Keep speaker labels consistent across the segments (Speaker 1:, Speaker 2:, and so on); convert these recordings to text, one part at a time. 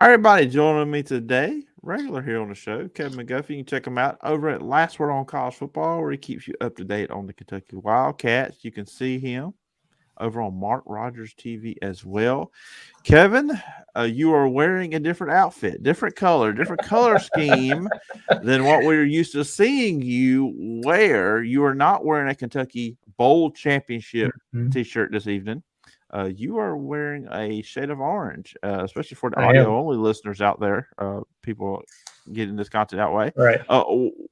Speaker 1: Everybody joining me today, regular here on the show, Kevin McGuffey. You can check him out over at Last Word on College Football, where he keeps you up to date on the Kentucky Wildcats. You can see him over on Mark Rogers TV as well. Kevin, you are wearing a different outfit, different color scheme than what we're used to seeing you wear. You are not wearing a Kentucky Bowl Championship t-shirt this evening. You are wearing a shade of orange, especially for the audio-only listeners out there, people getting this content that way.
Speaker 2: Right.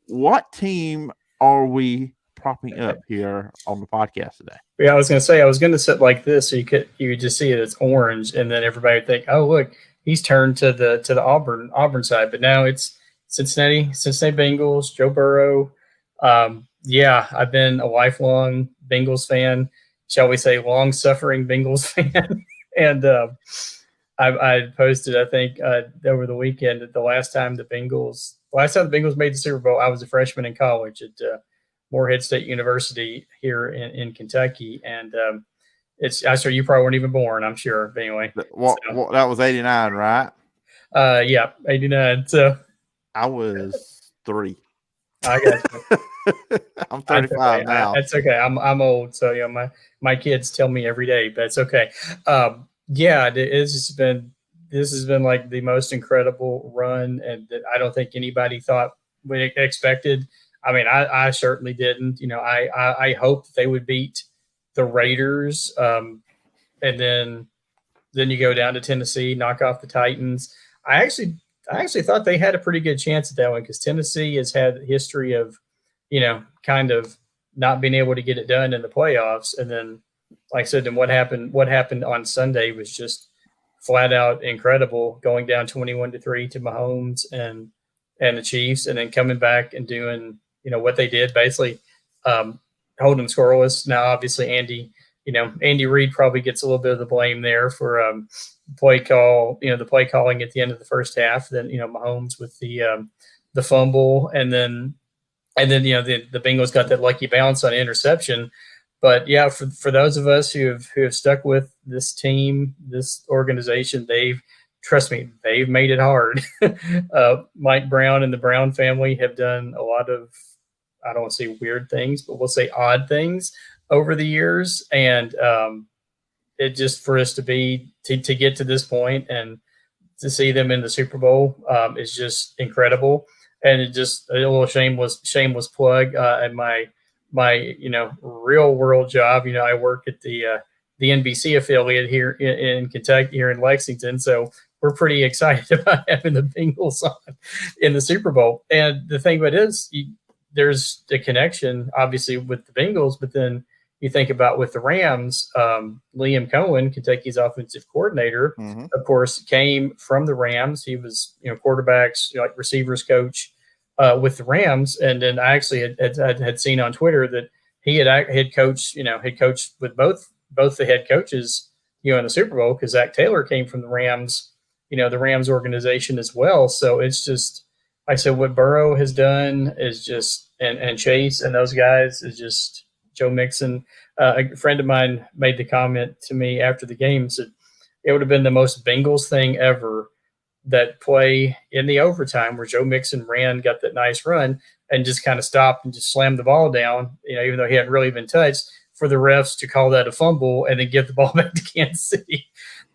Speaker 1: What team are we propping up here on the podcast today?
Speaker 2: Yeah, I was going to sit like this so you could just see it's orange, and then everybody would think, oh look, he's turned to the Auburn side. But now it's Cincinnati Bengals, Joe Burrow. Yeah, I've been a lifelong Bengals fan. Shall we say, long-suffering Bengals fan. And I posted, I think, over the weekend that the last time the Bengals made the Super Bowl, I was a freshman in college at Morehead State University here in Kentucky. And I'm sure you probably weren't even born, I'm sure. But anyway.
Speaker 1: That was 89, right?
Speaker 2: Yeah, 89. So
Speaker 1: I was 3.
Speaker 2: I got you.
Speaker 1: I'm 35 now.
Speaker 2: That's okay. I'm old, so my kids tell me every day, but it's okay. Yeah, this has been like the most incredible run, and that I don't think anybody thought we expected. I mean, I certainly didn't. I hoped that they would beat the Raiders, and then you go down to Tennessee, knock off the Titans. I actually thought they had a pretty good chance at that one because Tennessee has had a history of, kind of not being able to get it done in the playoffs. And then, like I said, then what happened on Sunday was just flat out incredible, going down 21-3 to Mahomes and the Chiefs, and then coming back and doing, what they did, basically holding them scoreless. Now, obviously, Andy Reid probably gets a little bit of the blame there for play calling at the end of the first half. Then, Mahomes with the fumble, and then the Bengals got that lucky bounce on interception. But yeah, for those of us who have stuck with this team, this organization, trust me, they've made it hard. Mike Brown and the Brown family have done a lot of, I don't want to say weird things, but we'll say odd things over the years. And it just, for us to get to this point and to see them in the Super Bowl is just incredible. And it just a little shameless plug at my real world job. I work at the NBC affiliate here in Kentucky, here in Lexington. So we're pretty excited about having the Bengals on in the Super Bowl. And the thing about it is, there's a connection, obviously, with the Bengals, but then you think about with the Rams, Liam Cohen, Kentucky's offensive coordinator, of course, came from the Rams. He was, quarterbacks, receivers coach with the Rams. And then I actually had seen on Twitter that he had coached with both the head coaches, in the Super Bowl, because Zach Taylor came from the Rams, the Rams organization as well. So it's just, like I said, what Burrow has done is just, and Chase and those guys is just, Joe Mixon. A friend of mine made the comment to me after the game, said it would have been the most Bengals thing ever, that play in the overtime where Joe Mixon got that nice run and just kind of stopped and just slammed the ball down, even though he hadn't really been touched, for the refs to call that a fumble and then give the ball back to Kansas City.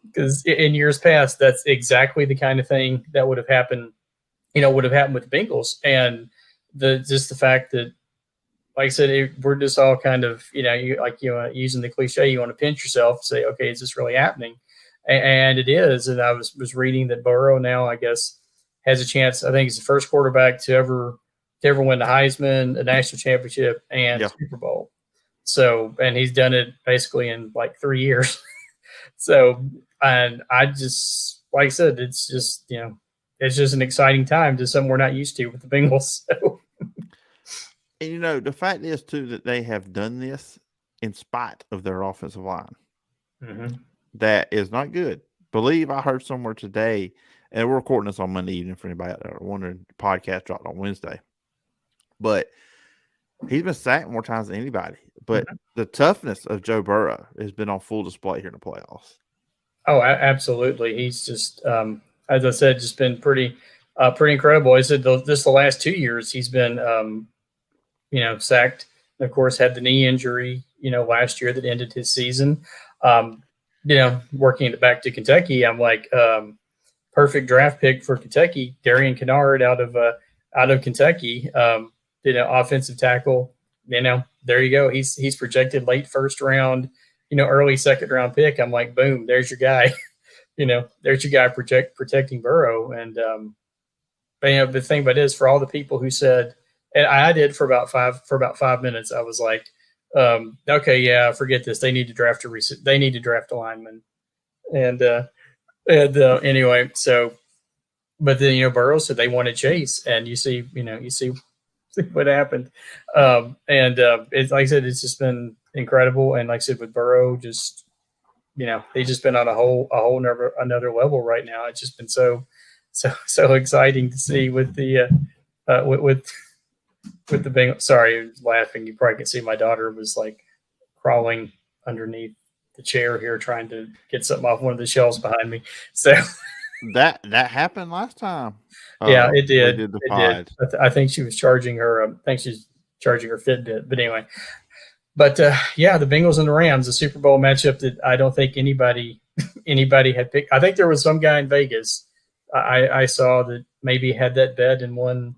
Speaker 2: Because in years past, that's exactly the kind of thing that would have happened, with the Bengals. And the fact that, like I said, we're just all kind of, using the cliche, you want to pinch yourself and say, okay, is this really happening? And it is. And I was reading that Burrow now, I guess, has a chance. I think he's the first quarterback to ever win the Heisman, a national championship, and Super Bowl. So, and he's done it basically in like 3 years. So, and I just, like I said, it's just, it's just an exciting time to something we're not used to with the Bengals. So.
Speaker 1: And, the fact is, too, that they have done this in spite of their offensive line.
Speaker 2: Mm-hmm.
Speaker 1: That is not good. Believe I heard somewhere today, and we're recording this on Monday evening for anybody out there wondering, the podcast dropped on Wednesday. But he's been sacked more times than anybody. But the toughness of Joe Burrow has been on full display here in the playoffs.
Speaker 2: Oh, absolutely. He's just as I said, just been pretty incredible. I said the last 2 years he's been sacked. And of course, had the knee injury last year that ended his season. Working it back to Kentucky, I'm like perfect draft pick for Kentucky. Darian Kennard out of Kentucky, offensive tackle. There you go. He's projected late first round, early second round pick. I'm like, boom, there's your guy. There's your guy protecting Burrow. And the thing about it is, for all the people who said, and I did for about 5 minutes, I was like, okay, yeah, forget this. They need to draft a lineman. And anyway, so, but then Burrow said they wanted Chase, and you see what happened. It's like I said, it's just been incredible. And like I said, with Burrow, just they've just been on a whole another level right now. It's just been so exciting to see with the with the Bengals. Sorry, I was laughing. You probably can see my daughter was like crawling underneath the chair here, trying to get something off one of the shelves behind me. So
Speaker 1: that happened last time.
Speaker 2: Yeah, it did.
Speaker 1: We did the
Speaker 2: pod. I think she was charging her. I think she's charging her Fitbit. But anyway, the Bengals and the Rams, the Super Bowl matchup that I don't think anybody had picked. I think there was some guy in Vegas I saw that maybe had that bet and won,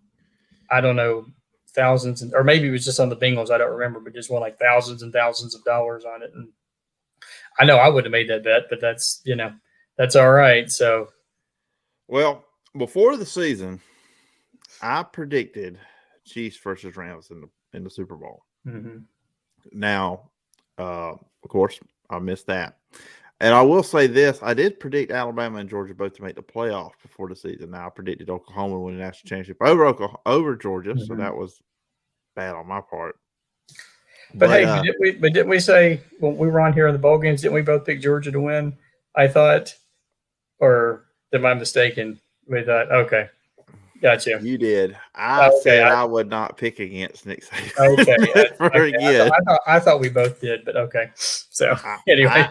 Speaker 2: I don't know, thousands, or maybe it was just on the Bengals. I don't remember, but just won like thousands and thousands of dollars on it. And I know I wouldn't have made that bet, but that's all right. So,
Speaker 1: well, before the season, I predicted Chiefs versus Rams in the Super Bowl.
Speaker 2: Mm-hmm.
Speaker 1: Now, of course, I missed that. And I will say this, I did predict Alabama and Georgia both to make the playoffs before the season. Now, I predicted Oklahoma to win the national championship over Georgia, mm-hmm. So that was bad on my part.
Speaker 2: But hey, didn't we say when we were on here in the bowl games, didn't we both pick Georgia to win? I thought, or am I mistaken? We thought, okay, gotcha.
Speaker 1: You did. I said I would not pick against Nick Saban.
Speaker 2: I thought we both did, but okay. So anyway,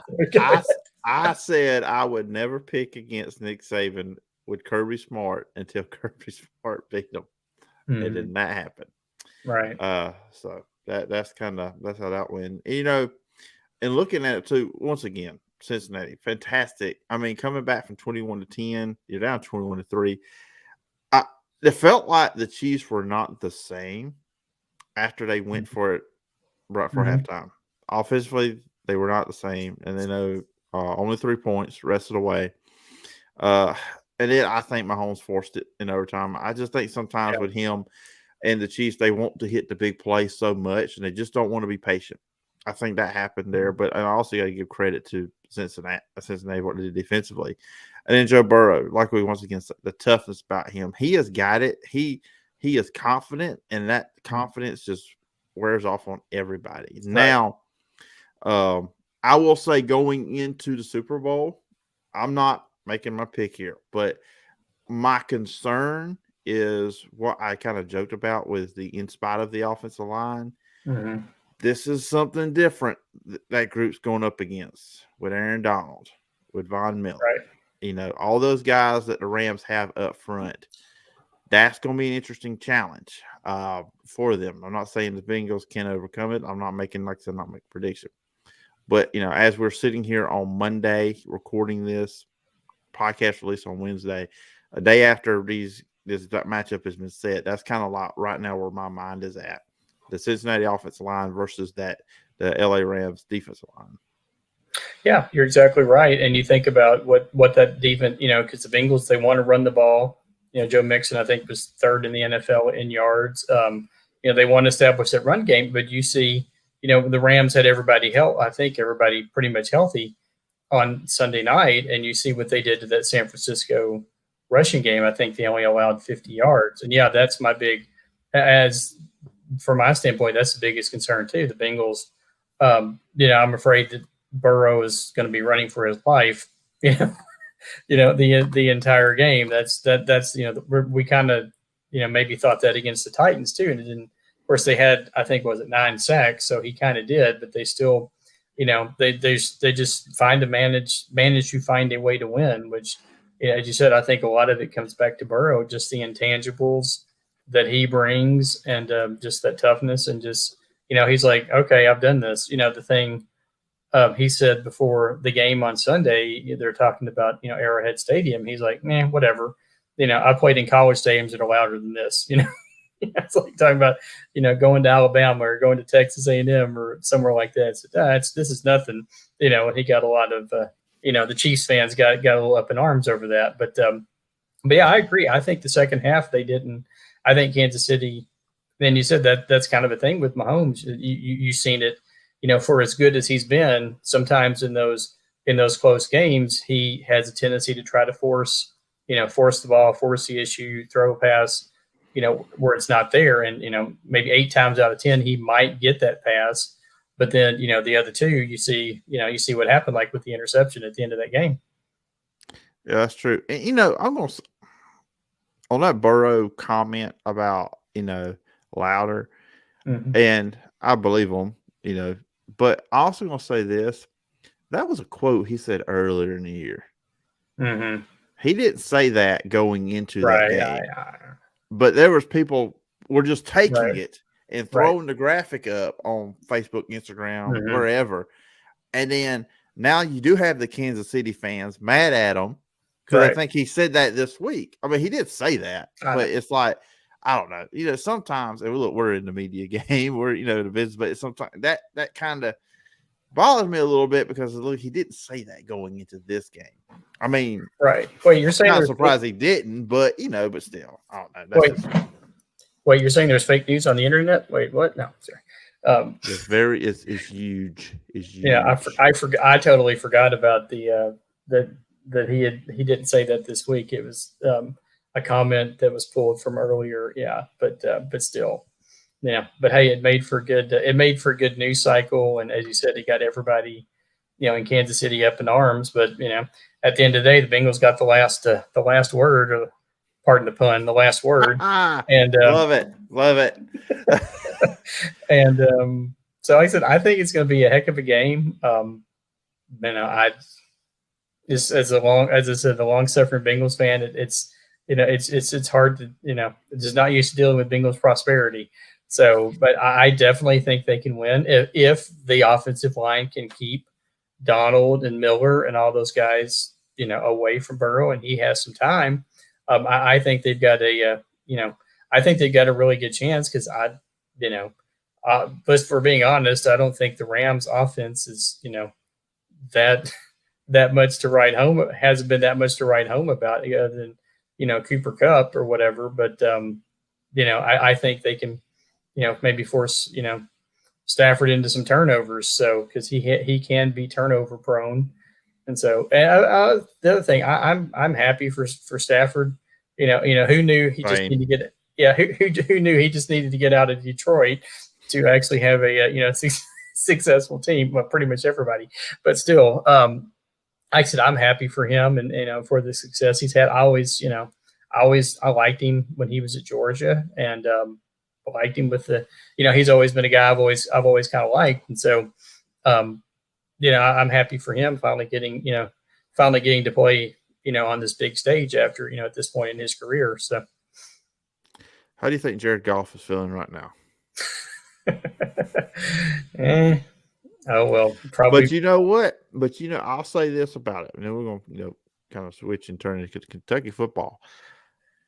Speaker 1: I said I would never pick against Nick Saban with Kirby Smart until Kirby Smart beat him, and then that happened.
Speaker 2: Right.
Speaker 1: So that's how that went. And looking at it too, once again, Cincinnati, fantastic. I mean, coming back from 21-10, you're down 21-3. It felt like the Chiefs were not the same after they went for it right for halftime. Offensively, they were not the same, and they know only 3 points rest of the way. And then I think Mahomes forced it in overtime. I just think sometimes with him and the Chiefs, they want to hit the big play so much, and they just don't want to be patient. I think that happened there, but I also got to give credit to Cincinnati what they did defensively. And then Joe Burrow, like we once again, the toughness about him. He has got it. He is confident, and that confidence just wears off on everybody. Right. Now, I will say going into the Super Bowl, I'm not making my pick here, but my concern is what I kind of joked about with in spite of the offensive line.
Speaker 2: Mm-hmm.
Speaker 1: This is something different that group's going up against with Aaron Donald, with Von Miller.
Speaker 2: Right.
Speaker 1: All those guys that the Rams have up front. That's going to be an interesting challenge for them. I'm not saying the Bengals can overcome it. I'm not making, like I said, not make a prediction. But, as we're sitting here on Monday recording this podcast release on Wednesday, a day after this matchup has been set, that's kind of like right now where my mind is at. The Cincinnati offensive line versus the LA Rams defensive line.
Speaker 2: Yeah, you're exactly right. And you think about what that defense, because the Bengals, they want to run the ball. Joe Mixon, I think, was third in the NFL in yards. They want to establish that run game, but you see, the Rams had everybody pretty much healthy on Sunday night, and you see what they did to that San Francisco rushing game. I think they only allowed 50 yards. And that's my from my standpoint, that's the biggest concern too. The Bengals, I'm afraid that Burrow is going to be running for his life, the entire game. We kind of, maybe thought that against the Titans too. And then, of course, they had, I think, 9 sacks. So he kind of did, but they still, they just manage to find a way to win, which as you said, I think a lot of it comes back to Burrow, just the intangibles that he brings, and just that toughness, and just he's like, okay, I've done this. The thing he said before the game on Sunday, they're talking about Arrowhead Stadium. He's like, man, whatever. I played in college stadiums that are louder than this. It's like talking about going to Alabama or going to Texas A&M or somewhere like that. So, this is nothing. And he got a lot of the Chiefs fans got a little up in arms over that. But yeah, I agree. I think the second half they didn't. I think Kansas City. Then you said that's kind of a thing with Mahomes. You've seen it. For as good as he's been, sometimes in those close games, he has a tendency to try to force the ball, force the issue, throw a pass, where it's not there. And, maybe 8 times out of 10, he might get that pass. But then, the other 2, you see what happened, like with the interception at the end of that game.
Speaker 1: Yeah, that's true. And, almost on that Burrow comment about, louder, and I believe him, but I also going to say this. That was a quote he said earlier in the year.
Speaker 2: Mm-hmm.
Speaker 1: He didn't say that going into that game. But there was people were just taking it and throwing the graphic up on Facebook, Instagram, wherever. And then now you do have the Kansas City fans mad at him because I think he said that this week. I mean, he did say that, but it's like, I don't know. Sometimes, and look, we're in the media game, we're, the business, but sometimes that kind of bothers me a little bit because look, he didn't say that going into this game. I mean,
Speaker 2: right. Wait, you're saying
Speaker 1: I'm not surprised he didn't, but but still, I don't know.
Speaker 2: Wait, you're saying there's fake news on the internet? Wait, what? No, sorry.
Speaker 1: It's huge. It's huge.
Speaker 2: Yeah, I totally forgot about the that he didn't say that this week. It was a comment that was pulled from earlier. Yeah, but still, yeah. But hey, it made for a good news cycle, and as you said, it got everybody, in Kansas City up in arms. But at the end of the day, the Bengals got the last word, or pardon the pun, the last word. And
Speaker 1: love it.
Speaker 2: And so like I said, I think it's going to be a heck of a game. I just as I said, the long-suffering Bengals fan, it's hard to just not used to dealing with Bengals prosperity. So, but I definitely think they can win if the offensive line can keep Donald and Miller and all those guys, away from Burrow, and he has some time. I think they've got I think they've got a really good chance because but for being honest, I don't think the Rams offense is, that much to write home. It hasn't been that much to write home about other than, Cooper Kupp or whatever. But, I think they can, maybe force, Stafford into some turnovers. So, because he can be turnover prone. And so the other thing, I'm happy for Stafford. Who knew he just needed to get it? Yeah, who knew he just needed to get out of Detroit to actually have a successful team? Well, pretty much everybody, but still, like I said, I'm happy for him and for the success he's had. I liked him when he was at Georgia, and I liked him with the he's always been a guy I've always kind of liked, and so I'm happy for him finally getting to play on this big stage after at this point in his career. So,
Speaker 1: how do you think Jared Goff is feeling right now?
Speaker 2: Oh well, probably.
Speaker 1: But you know what? I'll say this about it, and then we're gonna kind of switch and turn into Kentucky football.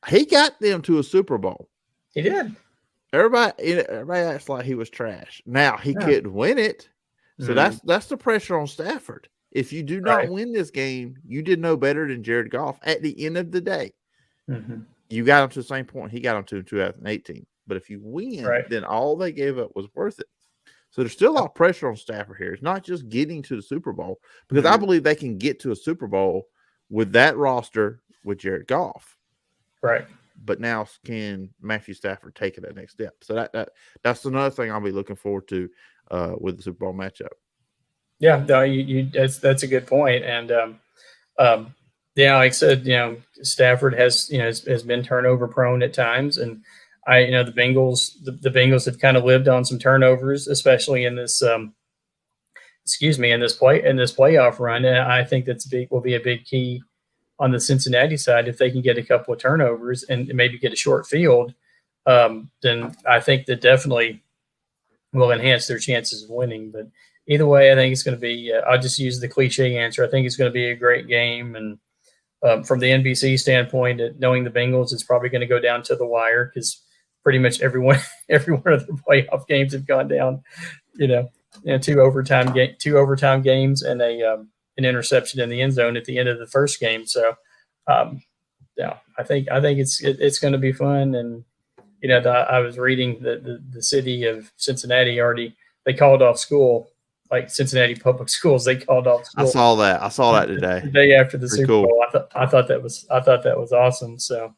Speaker 1: He got them to a Super Bowl.
Speaker 2: He did.
Speaker 1: Everybody acts like he was trash. Now he couldn't win it. So that's the pressure on Stafford. If you do not win this game, you did no better than Jared Goff at the end of the day.
Speaker 2: Mm-hmm.
Speaker 1: You got him to the same point he got him to in 2018. But if you win, then all they gave up was worth it. So there's still a lot of pressure on Stafford here. It's not just getting to the Super Bowl, because I believe they can get to a Super Bowl with that roster with Jared Goff.
Speaker 2: Right.
Speaker 1: But now can Matthew Stafford take it that next step? So that's another thing I'll be looking forward to with the Super Bowl matchup.
Speaker 2: Yeah, no, that's a good point. And like I said, Stafford has been turnover prone at times, and the Bengals have kind of lived on some turnovers, especially in this in this playoff run. And I think will be a big key on the Cincinnati side, if they can get a couple of turnovers and maybe get a short field, then I think that definitely will enhance their chances of winning. But either way, I think it's going to be. I'll just use the cliche answer. I think it's going to be a great game, and from the NBC standpoint, knowing the Bengals, it's probably going to go down to the wire because pretty much every one of the playoff games have gone down. Two overtime games and an interception in the end zone at the end of the first game. So, I think it's going to be fun. And I was reading that the city of Cincinnati they called off school, like Cincinnati public schools. They called off school.
Speaker 1: I saw that today.
Speaker 2: The day after the
Speaker 1: Pretty
Speaker 2: Super Bowl. I thought that was awesome. So,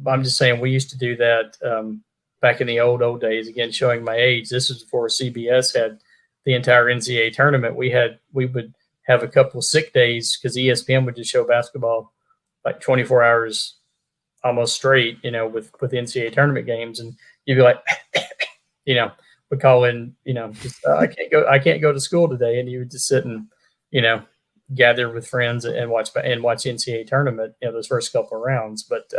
Speaker 2: I'm just saying we used to do that back in the old days. Again, showing my age. This was before CBS had the entire NCAA tournament. We would have a couple of sick days because ESPN would just show basketball like 24 hours almost straight, with NCAA tournament games, and you'd be like, would call in, I can't go to school today, and you would just sit and, gather with friends and watch NCAA tournament, those first couple of rounds. But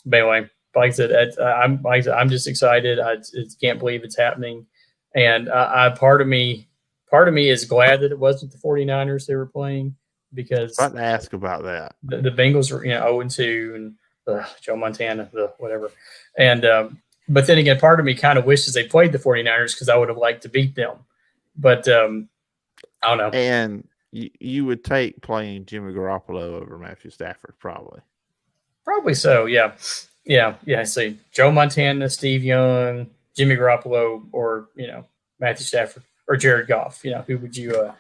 Speaker 2: anyway, like I said, I'm just excited. I can't believe it's happening, and part of me is glad that it wasn't the 49ers they were playing because
Speaker 1: I was about to ask about that.
Speaker 2: The Bengals were 0-2 and Joe Montana, whatever. And but then again, part of me kind of wishes they played the 49ers because I would have liked to beat them. But I don't know.
Speaker 1: And you would take playing Jimmy Garoppolo over Matthew Stafford, probably. Probably
Speaker 2: so, yeah. I see Joe Montana, Steve Young, Jimmy Garoppolo, or Matthew Stafford or Jared Goff. Who would you?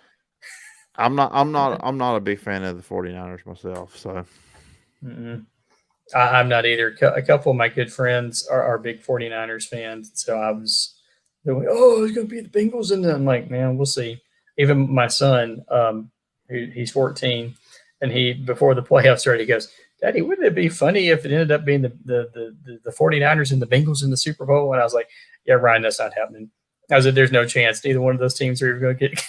Speaker 1: I'm not a big fan of the 49ers myself, so.
Speaker 2: Mm-mm. I'm not either. A couple of my good friends are big 49ers fans. So I was going, it's going to be the Bengals. And then I'm like, man, we'll see. Even my son, he's 14, and before the playoffs started, he goes, Daddy, wouldn't it be funny if it ended up being the 49ers and the Bengals in the Super Bowl? And I was like, yeah, Ryan, that's not happening. I said, there's no chance. Neither one of those teams are even going to get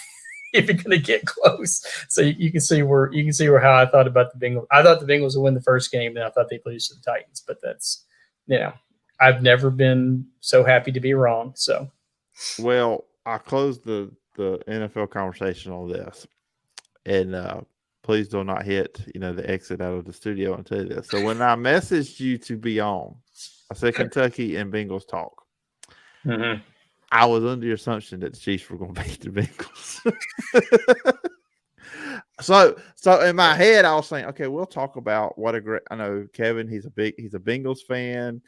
Speaker 2: even going to get close. So you can see where how I thought about the Bengals. I thought the Bengals would win the first game, and I thought they'd lose to the Titans. But that's, I've never been so happy to be wrong. So,
Speaker 1: well, I closed the NFL conversation on this, and please do not hit the exit out of the studio and tell you this. So when I messaged you to be on, I said Kentucky and Bengals talk.
Speaker 2: Mm-hmm.
Speaker 1: I was under the assumption that the Chiefs were going to beat the Bengals. So in my head, I was saying, okay, we'll talk about what a great. I know Kevin, he's a Bengals fan.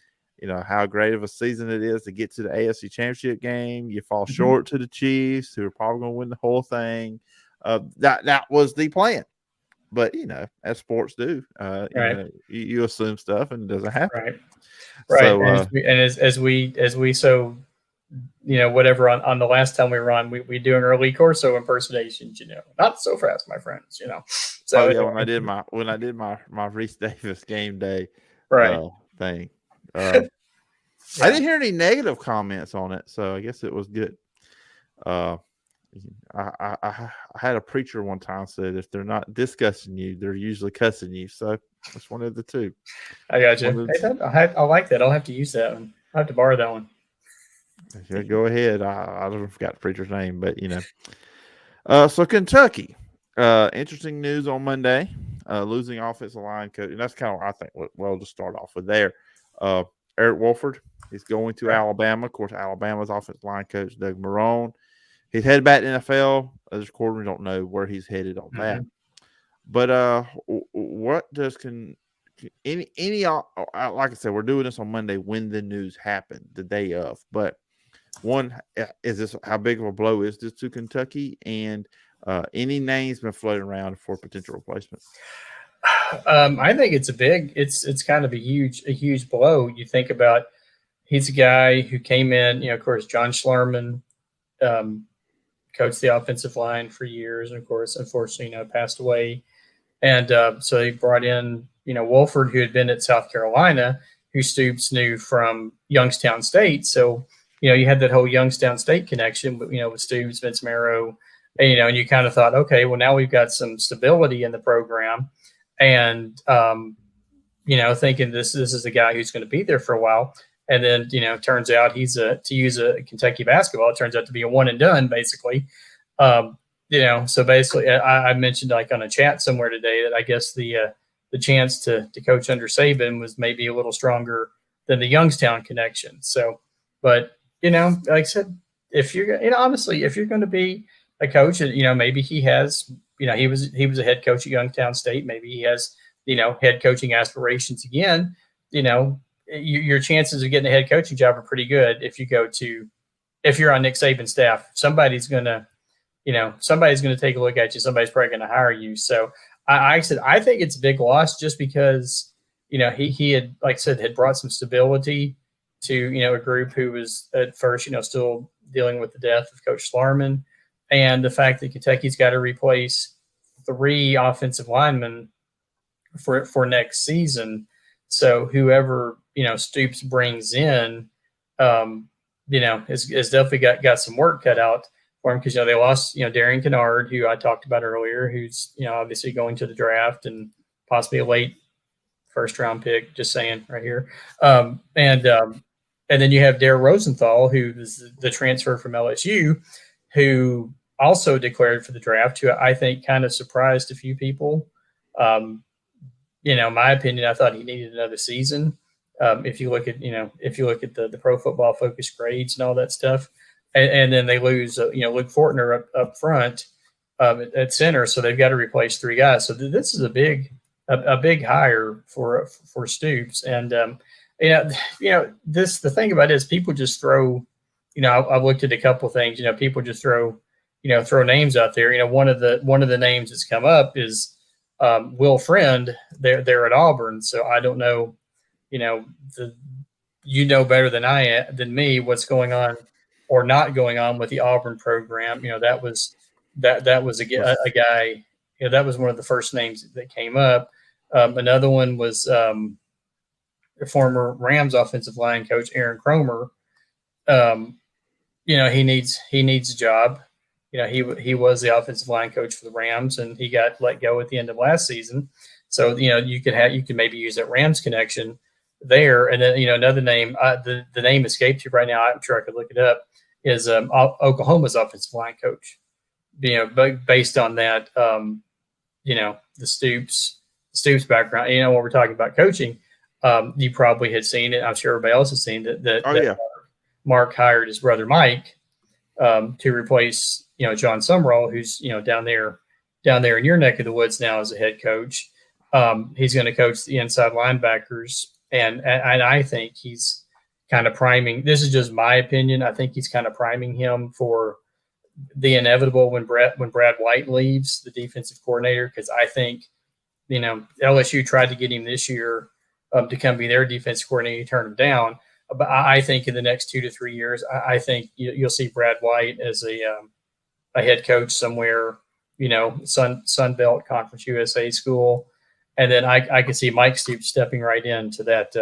Speaker 1: How great of a season it is to get to the AFC Championship game. You fall short to the Chiefs, who are probably going to win the whole thing. That was the plan. But as sports do,
Speaker 2: right.
Speaker 1: You assume stuff and it doesn't happen.
Speaker 2: Right.
Speaker 1: So,
Speaker 2: as we whatever on the last time we were on, we do an early Corso impersonations, not so fast, my friends, So
Speaker 1: when I did my Reese Davis game day thing, I didn't hear any negative comments on it, so I guess it was good. I had a preacher one time said if they're not discussing you, they're usually cussing you. So it's one of the two.
Speaker 2: I got you. I like that. I'll have to use that one. I'll have to borrow that one.
Speaker 1: Yeah, go ahead. I don't forgot the preacher's name, but so Kentucky. Interesting news on Monday. Losing offensive line coach, and that's kind of I think. Well, to start off with there, Eric Wolford is going to Alabama. Of course, Alabama's offensive line coach Doug Marrone. He's headed back to NFL. As a quarter, we don't know where he's headed on that. But what does any like I said, we're doing this on Monday when the news happened, the day of. But one, is this how big of a blow is this to Kentucky? And any names been floating around for potential replacements?
Speaker 2: I think it's kind of a huge blow. You think about he's a guy who came in, of course, John Schlerman coached the offensive line for years, and of course, unfortunately, passed away. And so they brought in, Wolford, who had been at South Carolina, who Stoops knew from Youngstown State. So, you had that whole Youngstown State connection, with Stoops, Vince Marrow, and you kind of thought, okay, well, now we've got some stability in the program. and thinking this is a guy who's going to be there for a while. And then, turns out he's to use a Kentucky basketball, it turns out to be a one and done, basically. So basically, I mentioned like on a chat somewhere today that I guess the chance to coach under Saban was maybe a little stronger than the Youngstown connection. So, but like I said, if you're honestly, if you're going to be a coach, maybe he has, he was a head coach at Youngstown State. Maybe he has, head coaching aspirations again. Your chances of getting a head coaching job are pretty good if you're on Nick Saban's staff. Somebody's going to take a look at you. Somebody's probably going to hire you. So I said, I think it's a big loss just because, he had, like I said, had brought some stability to, a group who was at first, still dealing with the death of Coach Schlarman, and the fact that Kentucky's got to replace 3 offensive linemen for next season. So whoever, Stoops brings in, has definitely got some work cut out for him, because they lost Darian Kennard, who I talked about earlier, who's obviously going to the draft and possibly a late first round pick. Just saying right here, and then you have Dare Rosenthal, who is the transfer from LSU, who also declared for the draft, who I think kind of surprised a few people. My opinion, I thought he needed another season. If you look at the Pro Football Focus grades and all that stuff. And then they lose, Luke Fortner up front at center, so they've got to replace 3 guys. So this is a big hire for Stoops. And the thing about it is people just throw. I've looked at a couple of things. People just throw names out there. One of the names that's come up is Will Friend. They're at Auburn, so I don't know. Better than me what's going on or not going on with the Auburn program. That was a guy. That was one of the first names that came up. Another one was former Rams offensive line coach Aaron Cromer. He needs a job. He was the offensive line coach for the Rams, and he got let go at the end of last season. So you could maybe use that Rams connection there. And then another name, the name escapes you right now. I'm sure I could look it up. Is Oklahoma's offensive line coach. Based on that, the Stoops background. When we're talking about coaching, you probably had seen it. I'm sure everybody else has seen that. Mark hired his brother Mike to replace John Summerall, who's down there in your neck of the woods now as a head coach. He's going to coach the inside linebackers, and I think he's kind of priming. This is just my opinion. I think he's kind of priming him for the inevitable when Brad White leaves, the defensive coordinator, because I think LSU tried to get him this year to come be their defensive coordinator. He turned him down. But I think in the next 2 to 3 years, I think you'll see Brad White as a head coach somewhere, Sun Belt Conference USA school, and then I could see Mike Stoops stepping right into that,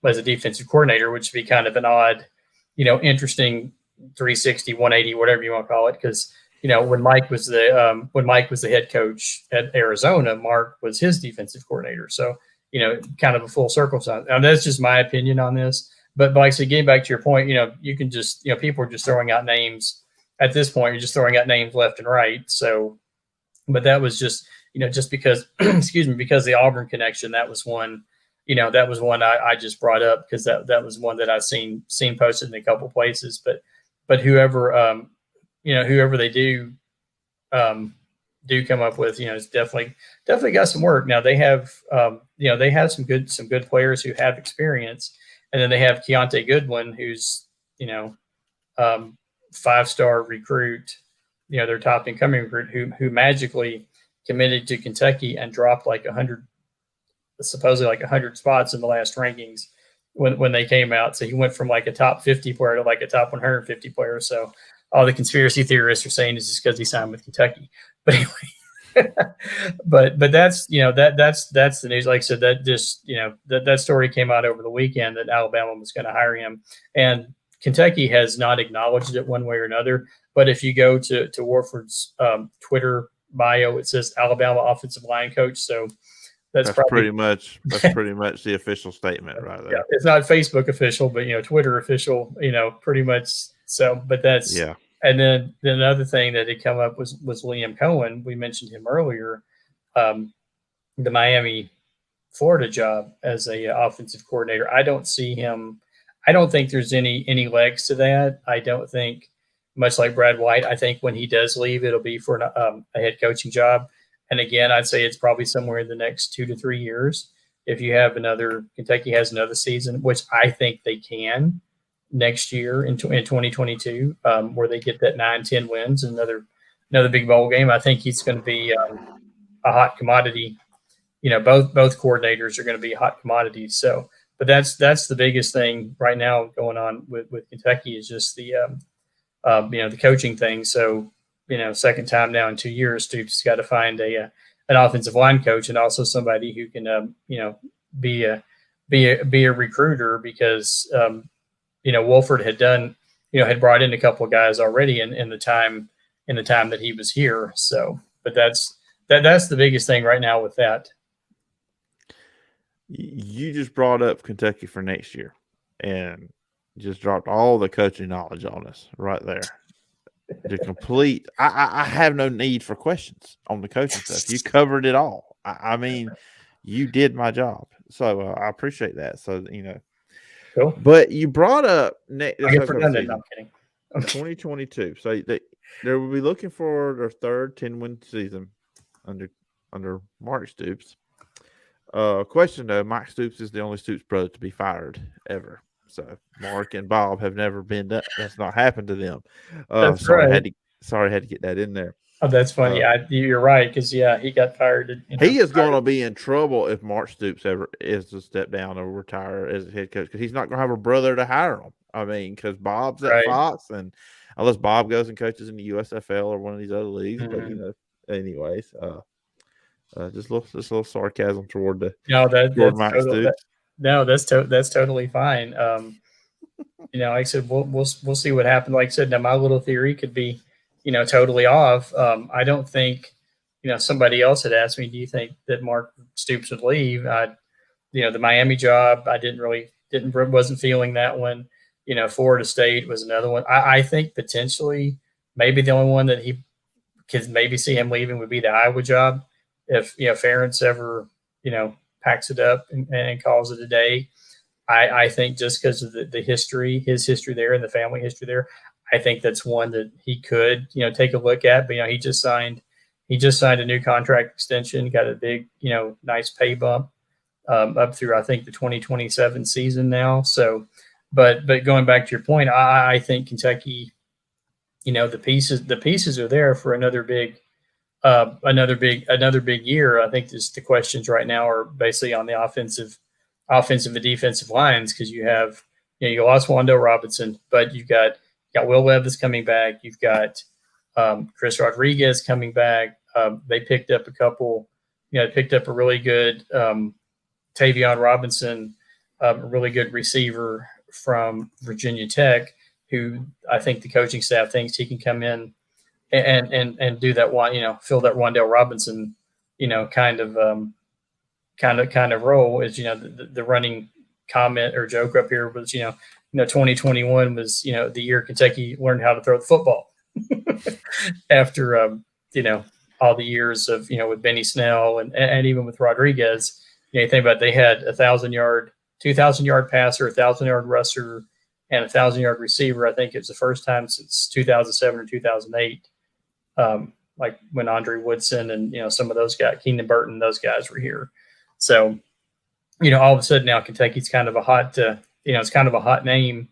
Speaker 2: as a defensive coordinator, which would be kind of an odd, interesting 360, 180, whatever you want to call it, because when Mike was the head coach at Arizona, Mark was his defensive coordinator, so. Kind of a full circle. So that's just my opinion on this. But like I said, getting back to your point, you can just, people are just throwing out names at this point. You're just throwing out names left and right. So, but that was just, just because, because the Auburn connection, that was one, that was one I just brought up because that was one that I've seen posted in a couple places. But whoever, whoever they do come up with, it's definitely got some work. Now they have, they have some good players who have experience, and then they have Keontae Goodwin, who's, 5-star recruit, their top incoming recruit who magically committed to Kentucky and dropped supposedly 100 spots in the last rankings when they came out. So he went from like a top 50 player to like a top 150 player. So all the conspiracy theorists are saying is just because he signed with Kentucky. But anyway, but that's that's the news. Like I said, that just that story came out over the weekend that Alabama was going to hire him, and Kentucky has not acknowledged it one way or another. But if you go to Warford's Twitter bio it says Alabama offensive line coach. So that's probably
Speaker 1: pretty much the official statement right there.
Speaker 2: Yeah, it's not Facebook official, but Twitter official. Pretty much. So, but that's
Speaker 1: Yeah.
Speaker 2: And then another thing that had come up was Liam Cohen. We mentioned him earlier. The Miami, Florida job as a offensive coordinator. I don't see him. I don't think there's any legs to that. I don't think, much like Brad White, I think when he does leave, it'll be for a head coaching job. And again, I'd say it's probably somewhere in the next 2 to 3 years. If you have Kentucky has another season, which I think they can next year in 2022, where they get that 9-10 wins, another big bowl game. I think he's going to be a hot commodity. Both coordinators are going to be hot commodities. So, but that's the biggest thing right now going on with Kentucky is just the the coaching thing. So, second time now in 2 years, Stoops has got to find an offensive line coach and also somebody who can be a recruiter, because Wolford had brought in a couple of guys already in the time that he was here. So, but that's the biggest thing right now with that.
Speaker 1: You just brought up Kentucky for next year and just dropped all the coaching knowledge on us right there. The complete. I have no need for questions on the coaching stuff. You covered it all. I mean, you did my job, so I appreciate that. So
Speaker 2: Cool.
Speaker 1: But you brought up
Speaker 2: I'm kidding.
Speaker 1: 2022. So they will be looking for their third 10-win season under Mark Stoops. Question though, Mike Stoops is the only Stoops brother to be fired ever. So Mark and Bob have never been done. That's not happened to them.
Speaker 2: That's
Speaker 1: sorry,
Speaker 2: right.
Speaker 1: I had to get that in there.
Speaker 2: Oh, that's funny. You're right, because he got fired.
Speaker 1: He is going to be in trouble if Mark Stoops ever is to step down or retire as a head coach, because he's not going to have a brother to hire him. I mean, because Bob's at Fox, and unless Bob goes and coaches in the USFL or one of these other leagues, but anyways, just a little sarcasm toward Mike Stoops.
Speaker 2: That's totally fine. Like I said, we'll see what happens. Like I said, now my little theory could be, totally off. I don't think, somebody else had asked me, do you think that Mark Stoops would leave? The Miami job, I wasn't feeling that one. Florida State was another one. I think potentially maybe the only one that he could maybe see him leaving would be the Iowa job. If, Ferentz ever, packs it up and calls it a day. I think just because of the history, his history there and the family history there, I think that's one that he could, take a look at. But, he just signed a new contract extension, got a big, nice pay bump up through, I think, the 2027 season now. So, but going back to your point, I think Kentucky, the pieces are there for another big year. I think the questions right now are basically on the offensive and defensive lines, because you have, you lost Wando Robinson, but you've got Will Levis coming back. You've got Chris Rodriguez coming back. They picked up picked up a really good Tavion Robinson, a really good receiver from Virginia Tech, who I think the coaching staff thinks he can come in and do that one, fill that Wandale Robinson, kind of role. Is the running comment or joke up here was 2021 was the year Kentucky learned how to throw the football after all the years of with Benny Snell and even with Rodriguez. You think about it, they had 2,000-yard passer, 1,000-yard rusher, and 1,000-yard receiver. I think it's the first time since 2007 or 2008. Like when Andre Woodson and some of those guys, Keenan Burton, those guys were here. So, all of a sudden now Kentucky's kind of a hot, it's kind of a hot name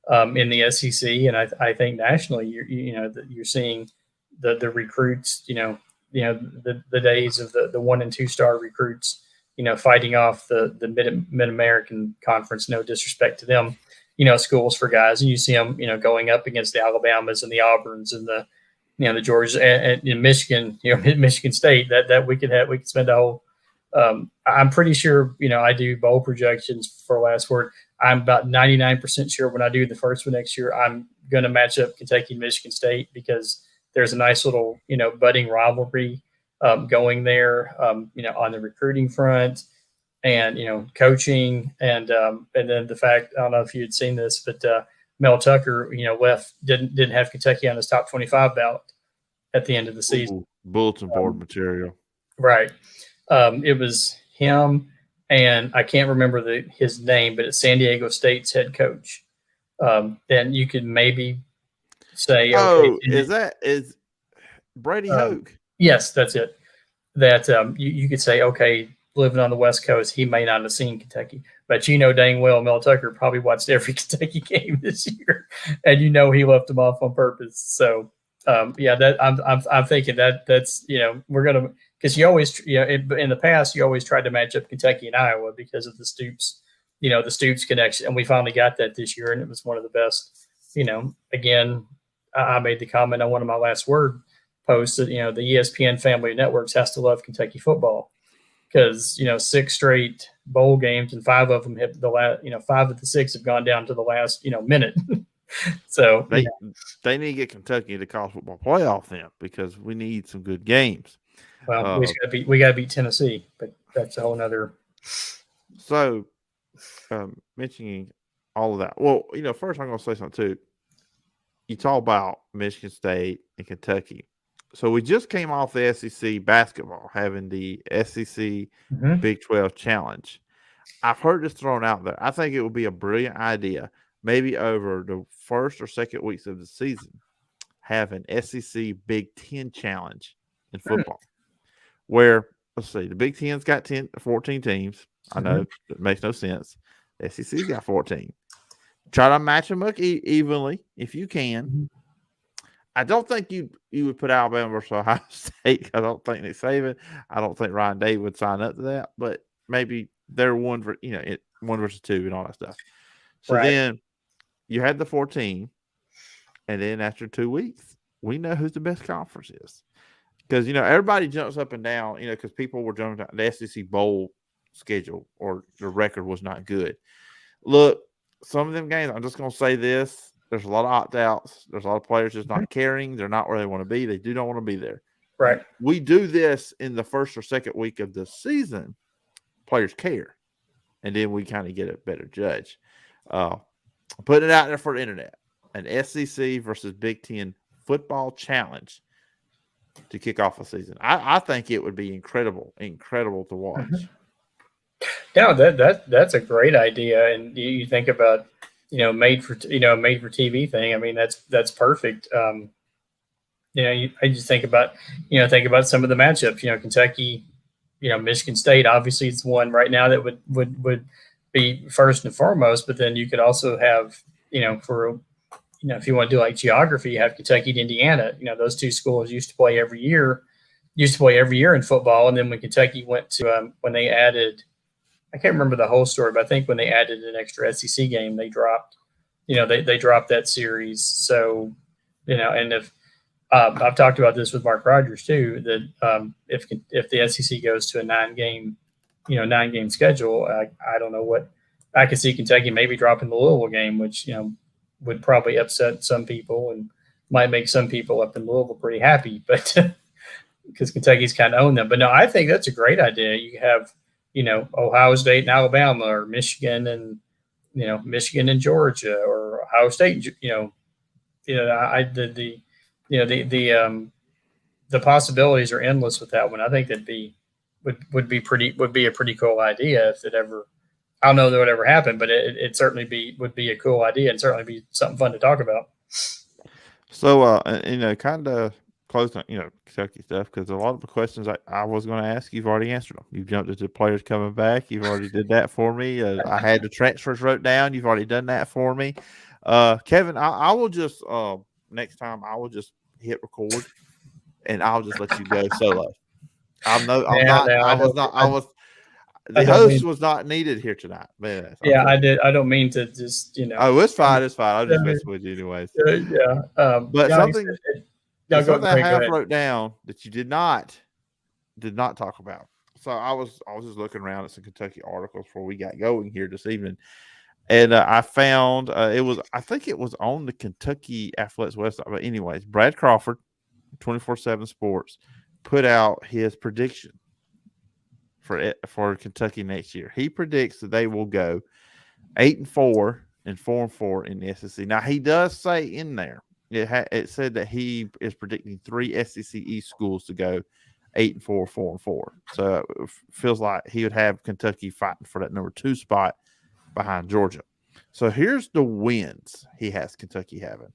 Speaker 2: in the SEC, and I think nationally, you're seeing the recruits, the days of the 1 and 2 star recruits, fighting off the Mid American Conference. No disrespect to them, schools for guys, and you see them, going up against the Alabamas and the Auburns and the Georgias and in Michigan, Michigan State. That we could spend a whole. I'm pretty sure, I do bowl projections for last word. I'm about 99% sure when I do the first one next year, I'm going to match up Kentucky and Michigan State, because there's a nice little, budding rivalry going there, on the recruiting front and, coaching. And then the fact, I don't know if you had seen this, but Mel Tucker, didn't have Kentucky on his top 25 ballot at the end of the season.
Speaker 1: Ooh, bulletin board material.
Speaker 2: Right. It was him, and I can't remember his name, but it's San Diego State's head coach. Then you could maybe say,
Speaker 1: okay, is Brady Hoke?
Speaker 2: Yes, that's it. That you could say, okay, living on the West Coast, he may not have seen Kentucky, but dang well Mel Tucker probably watched every Kentucky game this year, and he left them off on purpose. So that I'm thinking that's we're gonna, because you always in the past you always tried to match up Kentucky and Iowa because of the Stoops, the Stoops connection, and we finally got that this year, and it was one of the best. Again, I made the comment on one of my last word posts that the ESPN family of networks has to love Kentucky football, because 6 straight bowl games and 5 of them hit the last 5 of the 6 have gone down to the last minute. So
Speaker 1: they need to get Kentucky to college football playoff then, because we need some good games.
Speaker 2: Well, we got to beat Tennessee, but that's a whole nother.
Speaker 1: So, mentioning all of that, well, first I'm going to say something too. You talk about Michigan State and Kentucky. So we just came off the SEC basketball, having the SEC Big 12 Challenge. I've heard this thrown out there. I think it would be a brilliant idea, maybe over the first or second weeks of the season, have an SEC Big 10 Challenge in football, where, let's see, the Big 10's got 14 teams. I know it makes no sense. The SEC's got 14. Try to match them up evenly if you can. I don't think you would put Alabama versus Ohio State. I don't think Nick Saban. I don't think Ryan Day would sign up to that. But maybe they're one versus 2 and all that stuff. So then you had the 14, and then after 2 weeks, we know who the best conference is, because everybody jumps up and down. Because people were jumping down the SEC bowl schedule, or the record was not good. Look, some of them games, I'm just going to say this. There's a lot of opt-outs. There's a lot of players just not caring. They're not where they want to be. They do not want to be there.
Speaker 2: Right.
Speaker 1: We do this in the first or second week of the season. Players care. And then we kind of get a better judge. Putting it out there for the internet. An SEC versus Big 10 football challenge to kick off a season. I think it would be incredible to watch.
Speaker 2: Yeah, that's a great idea. And you think about made for TV thing. I mean, that's perfect. I just think about some of the matchups. Kentucky, Michigan State. Obviously, it's one right now that would be first and foremost. But then you could also have if you want to do like geography, you have Kentucky and Indiana. Those 2 schools used to play every year in football. And then when Kentucky went to when they added, I can't remember the whole story, but I think when they added an extra SEC game, they dropped, they dropped that series. So, and if I've talked about this with Mark Rogers too, that if the SEC goes to a 9-game schedule, I don't know what I could see Kentucky maybe dropping the Louisville game, which would probably upset some people and might make some people up in Louisville pretty happy, but because Kentucky's kind of owned them. But no, I think that's a great idea. You have Ohio State and Alabama, or Michigan and Georgia, or Ohio State. The possibilities are endless with that one. I think would be a pretty cool idea if it ever. I don't know that it would ever happen, but it certainly would be a cool idea, and certainly be something fun to talk about.
Speaker 1: So kind of close on Kentucky stuff, because a lot of the questions I was going to ask, you've already answered them. You've jumped into players coming back. You've already did that for me. I had the transfers wrote down. You've already done that for me. Kevin, I will just next time I will just hit record, and I'll just let you go solo. The host was not needed here tonight. Man,
Speaker 2: I did. I don't mean to just
Speaker 1: Oh, it's fine. It's fine. I'll just mess with you anyways. But something I have wrote down that you did not talk about. So I was just looking around at some Kentucky articles before we got going here this evening, and I found I think it was on the Kentucky Athletics website. But anyways, Brad Crawford 24/7 Sports, put out his prediction for Kentucky next year. He predicts that they will go 8-4 and 4-4 in the SEC. Now he does say in there it said that he is predicting 3 SEC East schools to go 8-4, 4-4. So it feels like he would have Kentucky fighting for that number 2 spot behind Georgia. So here's the wins he has Kentucky having: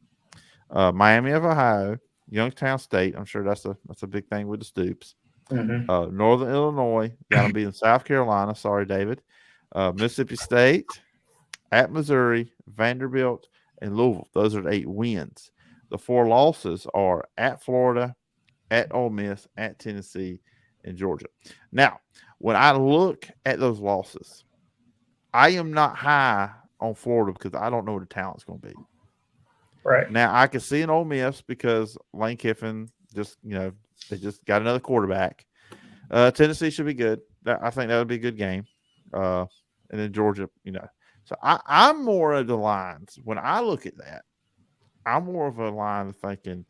Speaker 1: Miami of Ohio, Youngstown State. I'm sure that's a big thing with the Stoops.
Speaker 2: Mm-hmm.
Speaker 1: Northern Illinois, got to be in South Carolina. Sorry, David. Mississippi State, at Missouri, Vanderbilt, and Louisville. Those are the 8 wins. The 4 losses are at Florida, at Ole Miss, at Tennessee, and Georgia. Now, when I look at those losses, I am not high on Florida because I don't know what the talent's going to be.
Speaker 2: Right.
Speaker 1: Now, I can see an Ole Miss because Lane Kiffin they just got another quarterback. Tennessee should be good. I think that would be a good game. And then Georgia, So I'm more of the lines. When I look at that, I'm more of a line of thinking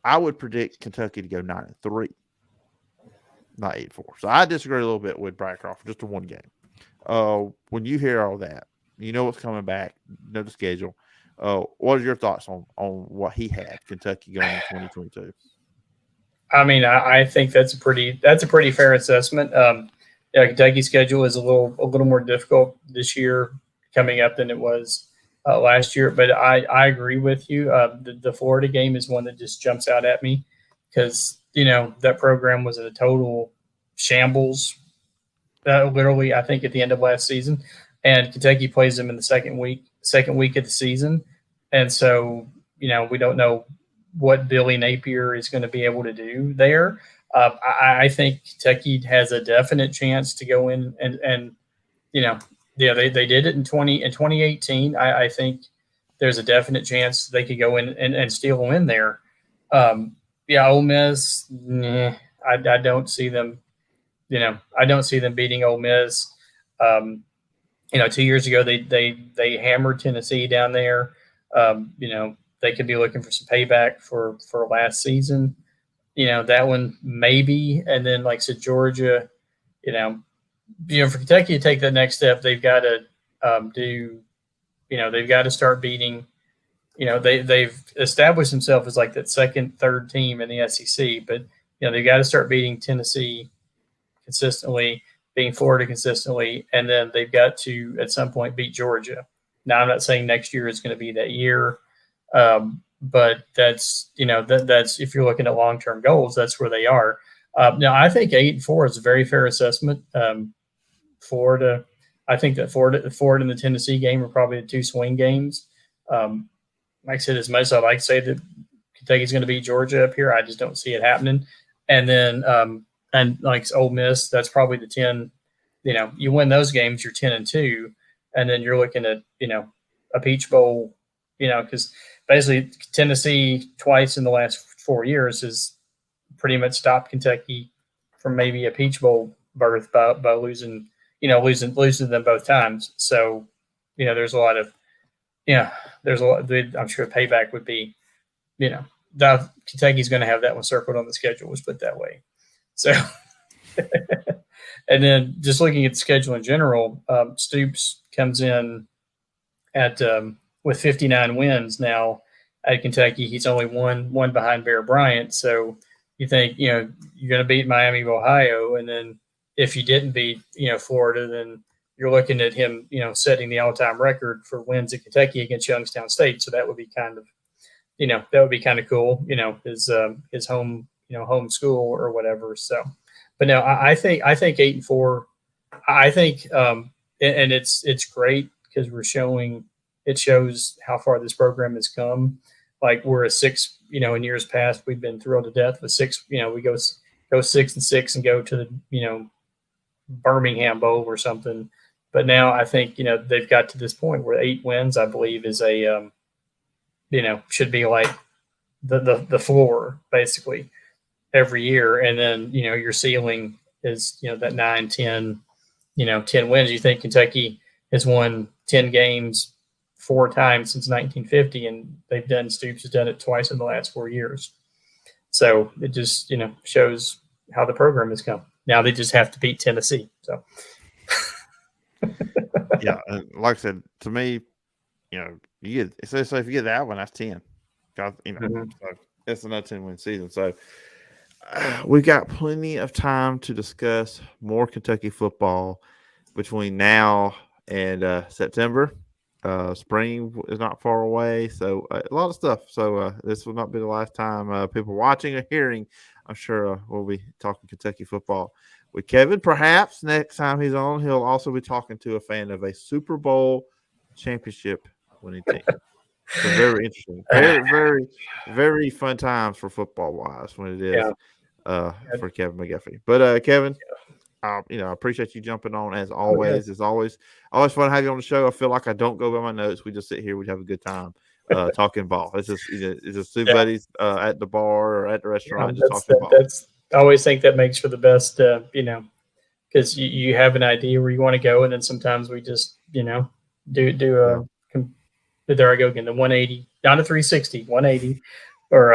Speaker 1: I would predict Kentucky to go 9-3, not 8-4. So I disagree a little bit with Brad Crawford, just a one game. When you hear all that, you know what's coming back, know the schedule. What are your thoughts on what he had Kentucky going in 2022?
Speaker 2: I mean, I think that's a pretty fair assessment. Kentucky's schedule is a little more difficult this year coming up than it was last year, but I agree with you. The Florida game is one that just jumps out at me because that program was in a total shambles. Literally, I think at the end of last season, and Kentucky plays them in the second week of the season, and so we don't know what Billy Napier is going to be able to do there. I think Kentucky has a definite chance to go in and they did it in 2018. I think there's a definite chance they could go in and steal a win there. Ole Miss, I don't see them. I don't see them beating Ole Miss. 2 years ago they hammered Tennessee down there. They could be looking for some payback for last season. That one maybe, and then like I said, Georgia. For Kentucky to take the next step, they've got to they've got to start beating. They've established themselves as like that second, third team in the SEC, but they've got to start beating Tennessee consistently, beating Florida consistently, and then they've got to at some point beat Georgia. Now, I'm not saying next year is going to be that year, but that's that's if you're looking at long-term goals, that's where they are. Now, I think 8-4 is a very fair assessment. Florida, I think that Florida and the Tennessee game are probably the 2 swing games. Like I said, as much as I like to say that Kentucky's going to beat Georgia up here, I just don't see it happening. And then, and like Ole Miss, that's probably the 10. You win those games, you're 10-2, and then you're looking at a Peach Bowl. Because basically Tennessee twice in the last 4 years has pretty much stopped Kentucky from maybe a Peach Bowl berth by losing them both times. So, there's a lot of, I'm sure payback would be, Kentucky's going to have that one circled on the schedule, let's put it that way. So, and then just looking at the schedule in general, Stoops comes in at, with 59 wins now at Kentucky. He's only one behind Bear Bryant. So you think, you're going to beat Miami of Ohio. And then if you didn't beat, Florida, then you're looking at him, setting the all-time record for wins at Kentucky against Youngstown State. So that would be kind of, cool, his home, home school or whatever. So, but no, I think 8-4, I think, and it's great because it shows how far this program has come. Like we're a 6, in years past, we've been thrilled to death with 6, we go 6-6 and go to the, Birmingham Bowl or something. But now I think, they've got to this point where 8 wins, I believe, is a, should be like the floor basically every year. And then, your ceiling is, that 9, 10, 10 wins. You think Kentucky has won 10 games 4 times since 1950, and Stoops has done it twice in the last 4 years. So it just shows how the program has come. Now they just have to beat Tennessee. So
Speaker 1: yeah, and like I said, to me, you get so if you get that one, that's 10. So it's another 10-win season. So we've got plenty of time to discuss more Kentucky football between now and September. Spring is not far away, so a lot of stuff. So this will not be the last time people watching or hearing. I'm sure we'll be talking Kentucky football with Kevin. Perhaps next time he's on, he'll also be talking to a fan of a Super Bowl championship winning team. So very interesting. Very, very, very fun times for football wise when it is for Kevin McGuffey. But Kevin, I appreciate you jumping on as always. It's always fun to have you on the show. I feel like I don't go by my notes. We just sit here. We have a good time talking ball. It's just two buddies at the bar or at the restaurant just talking ball.
Speaker 2: I always think that makes for the best, because you have an idea where you want to go, and then sometimes we just do there I go again, the 180, down to 360, 180, or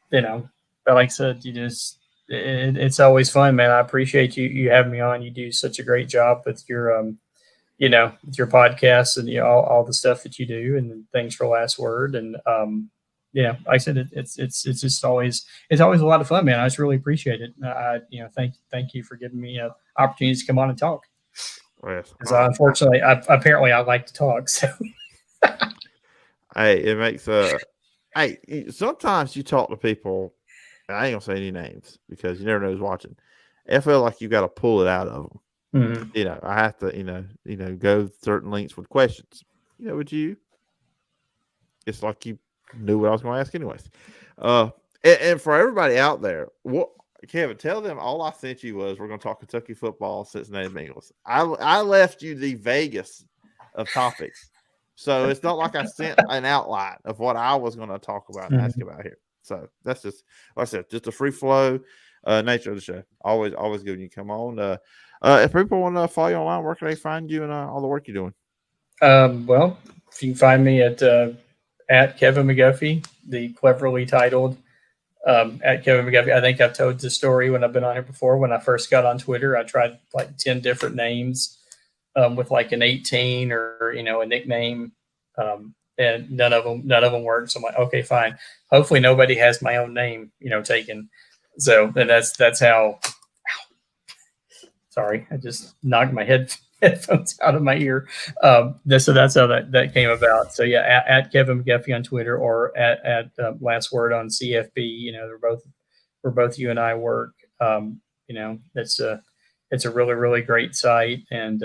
Speaker 2: but like I said, it's always fun, man. I appreciate you having me on. You do such a great job with your with your podcasts and all the stuff that you do, and thanks for Last Word. And like I said, it's just always a lot of fun, man. I just really appreciate it. Thank you for giving me an opportunity to come on and talk.
Speaker 1: Yes.
Speaker 2: Unfortunately, apparently I like to talk. So
Speaker 1: hey, it makes hey, sometimes you talk to people. I ain't gonna say any names because you never know who's watching. I feel like you got to pull it out of them.
Speaker 2: Mm-hmm.
Speaker 1: I have to, go certain lengths with questions. With you, it's like you knew what I was going to ask anyways. And for everybody out there, Kevin, tell them all I sent you was we're going to talk Kentucky football, Cincinnati Bengals. I left you the Vegas of topics. So it's not like I sent an outline of what I was going to talk about and ask about here. So that's just, like I said, just a free flow nature of the show. Always good when you come on. If people want to follow you online, where can they find you and all the work you're doing?
Speaker 2: Well, you can find me at Kevin McGuffey, the cleverly titled at Kevin McGuffey. I think I've told this story when I've been on here before. When I first got on Twitter, I tried like 10 different names with like an 18 or a nickname. And none of them worked. So I'm like, okay, fine. Hopefully nobody has my own name, taken. So then that's how. Sorry, I just knocked my headphones out of my ear. So that's how that came about. So yeah, at Kevin McGuffey on Twitter or at Last Word on CFB. We're both you and I work. It's a really, really great site, and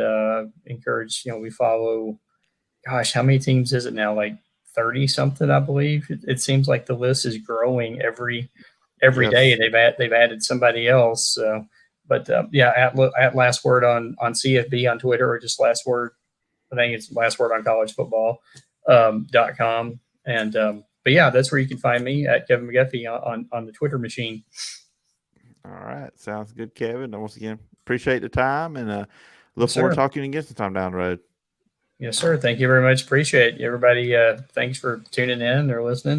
Speaker 2: encourage. We follow. Gosh, how many teams is it now? Like 30 something, I believe. It seems like the list is growing every day. They've added somebody else. So, but at Last Word on CFB on Twitter, or just Last Word. I think it's Last Word on collegefootball.com. And but yeah, that's where you can find me at Kevin McGuffey on the Twitter machine.
Speaker 1: All right, sounds good, Kevin. And once again, appreciate the time and look forward to talking again sometime down the road.
Speaker 2: Yes, sir. Thank you very much. Appreciate it. Everybody. Thanks for tuning in or listening.